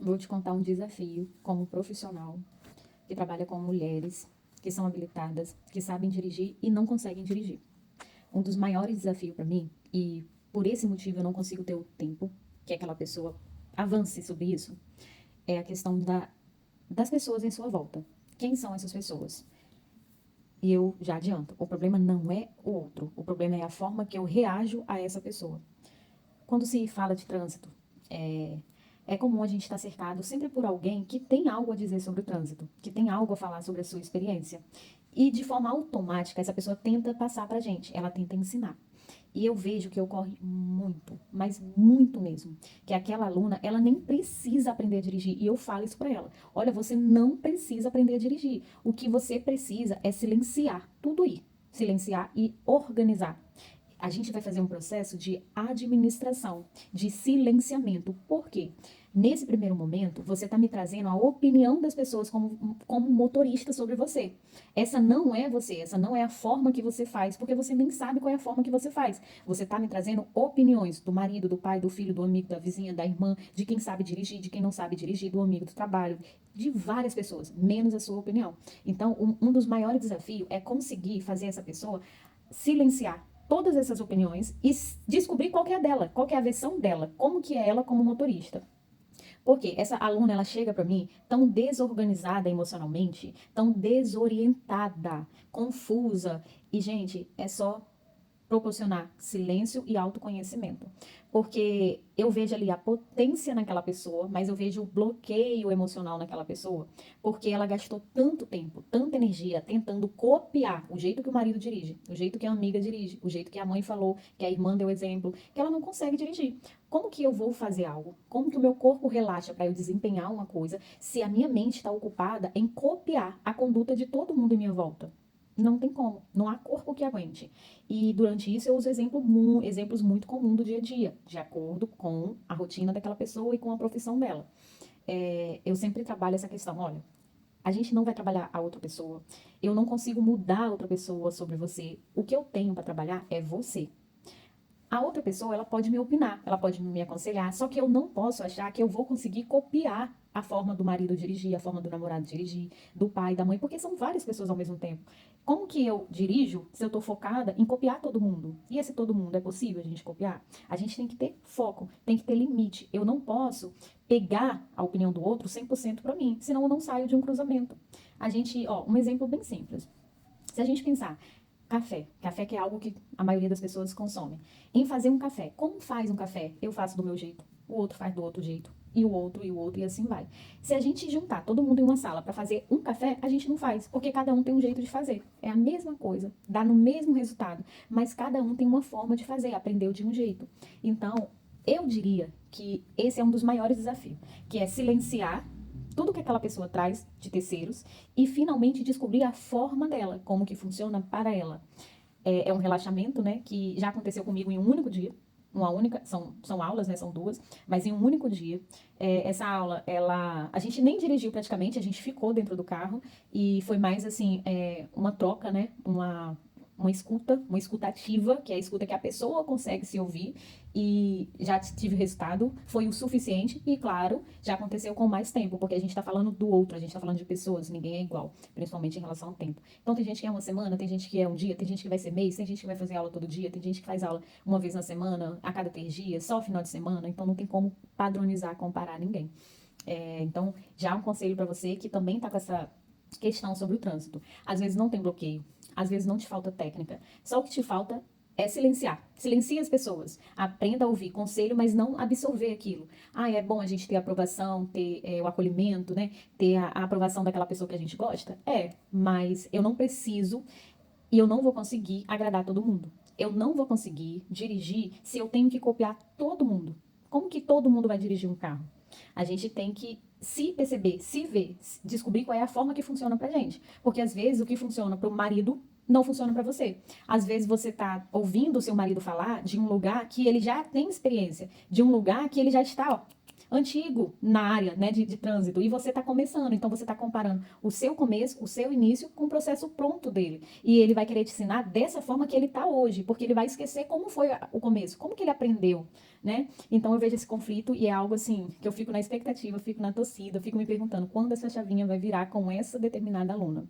Vou te contar um desafio como profissional que trabalha com mulheres que são habilitadas, que sabem dirigir e não conseguem dirigir. Um dos maiores desafios para mim, e por esse motivo eu não consigo ter o tempo que aquela pessoa avance sobre isso, é a questão das pessoas em sua volta. Quem são essas pessoas? E eu já adianto, o problema não é o outro, o problema é a forma que eu reajo a essa pessoa. Quando se fala de trânsito, é comum a gente estar cercado sempre por alguém que tem algo a dizer sobre o trânsito, que tem algo a falar sobre a sua experiência. E de forma automática, essa pessoa tenta passar pra gente, ela tenta ensinar. E eu vejo que ocorre muito, mas muito mesmo, que aquela aluna, ela nem precisa aprender a dirigir. E eu falo isso para ela. Olha, você não precisa aprender a dirigir. O que você precisa é silenciar tudo aí. Silenciar e organizar. A gente vai fazer um processo de administração, de silenciamento. Por quê? Nesse primeiro momento, você está me trazendo a opinião das pessoas como motorista sobre você. Essa não é você, essa não é a forma que você faz, porque você nem sabe qual é a forma que você faz. Você está me trazendo opiniões do marido, do pai, do filho, do amigo, da vizinha, da irmã, de quem sabe dirigir, de quem não sabe dirigir, do amigo do trabalho, de várias pessoas, menos a sua opinião. Então, um dos maiores desafios é conseguir fazer essa pessoa silenciar todas essas opiniões e descobrir qual que é a dela, qual que é a versão dela, como que é ela como motorista. Porque essa aluna, ela chega para mim tão desorganizada emocionalmente, tão desorientada, confusa. E, gente, é só proporcionar silêncio e autoconhecimento. Porque eu vejo ali a potência naquela pessoa, mas eu vejo o bloqueio emocional naquela pessoa, porque ela gastou tanto tempo, tanta energia tentando copiar o jeito que o marido dirige, o jeito que a amiga dirige, o jeito que a mãe falou, que a irmã deu exemplo, que ela não consegue dirigir. Como que eu vou fazer algo? Como que o meu corpo relaxa para eu desempenhar uma coisa se a minha mente está ocupada em copiar a conduta de todo mundo em minha volta? Não tem como, não há corpo que aguente. E durante isso eu uso exemplos muito comuns do dia a dia, de acordo com a rotina daquela pessoa e com a profissão dela. Eu sempre trabalho essa questão, olha, a gente não vai trabalhar a outra pessoa, eu não consigo mudar a outra pessoa sobre você. O que eu tenho para trabalhar é você. A outra pessoa, ela pode me opinar, ela pode me aconselhar, só que eu não posso achar que eu vou conseguir copiar a forma do marido dirigir, a forma do namorado dirigir, do pai, da mãe, porque são várias pessoas ao mesmo tempo. Como que eu dirijo se eu estou focada em copiar todo mundo? E esse todo mundo é possível a gente copiar? A gente tem que ter foco, tem que ter limite. Eu não posso pegar a opinião do outro 100% para mim, senão eu não saio de um cruzamento. Um exemplo bem simples. Se a gente pensar, café que é algo que a maioria das pessoas consome. Em fazer um café, como faz um café? Eu faço do meu jeito, o outro faz do outro jeito, e o outro, e assim vai. Se a gente juntar todo mundo em uma sala para fazer um café, a gente não faz, porque cada um tem um jeito de fazer. É a mesma coisa, dá no mesmo resultado, mas cada um tem uma forma de fazer, aprendeu de um jeito. Então, eu diria que esse é um dos maiores desafios, que é silenciar tudo que aquela pessoa traz de terceiros e finalmente descobrir a forma dela, como que funciona para ela. É um relaxamento, né, que já aconteceu comigo em um único dia, são aulas, né, são duas, mas em um único dia. Essa aula, a gente nem dirigiu praticamente, a gente ficou dentro do carro e foi mais assim, uma troca, né, uma escuta ativa, que é a escuta que a pessoa consegue se ouvir, e já tive resultado, foi o suficiente, e claro, já aconteceu com mais tempo, porque a gente tá falando do outro, a gente tá falando de pessoas, ninguém é igual, principalmente em relação ao tempo. Então tem gente que é uma semana, tem gente que é um dia, tem gente que vai ser mês, tem gente que vai fazer aula todo dia, tem gente que faz aula uma vez na semana, a cada 3 dias, só final de semana, então não tem como padronizar, comparar ninguém. Então, já um conselho para você que também tá com essa questão sobre o trânsito. Às vezes não tem bloqueio, às vezes não te falta técnica, só o que te falta é silenciar. Silencie as pessoas. Aprenda a ouvir conselho, mas não absorver aquilo. É bom a gente ter a aprovação, ter o acolhimento, né? Ter a aprovação daquela pessoa que a gente gosta? Mas eu não preciso e eu não vou conseguir agradar todo mundo. Eu não vou conseguir dirigir se eu tenho que copiar todo mundo. Como que todo mundo vai dirigir um carro? A gente tem que se perceber, se ver, descobrir qual é a forma que funciona pra gente. Porque às vezes o que funciona pro marido não funciona pra você. Às vezes você tá ouvindo o seu marido falar de um lugar que ele já tem experiência, de um lugar que ele já está, ó, antigo na área, né, de trânsito, e você está começando, então você está comparando o seu começo, o seu início com o processo pronto dele. E ele vai querer te ensinar dessa forma que ele está hoje, porque ele vai esquecer como foi o começo, como que ele aprendeu, né? Então eu vejo esse conflito e é algo assim que eu fico na expectativa, fico na torcida, fico me perguntando quando essa chavinha vai virar com essa determinada aluna.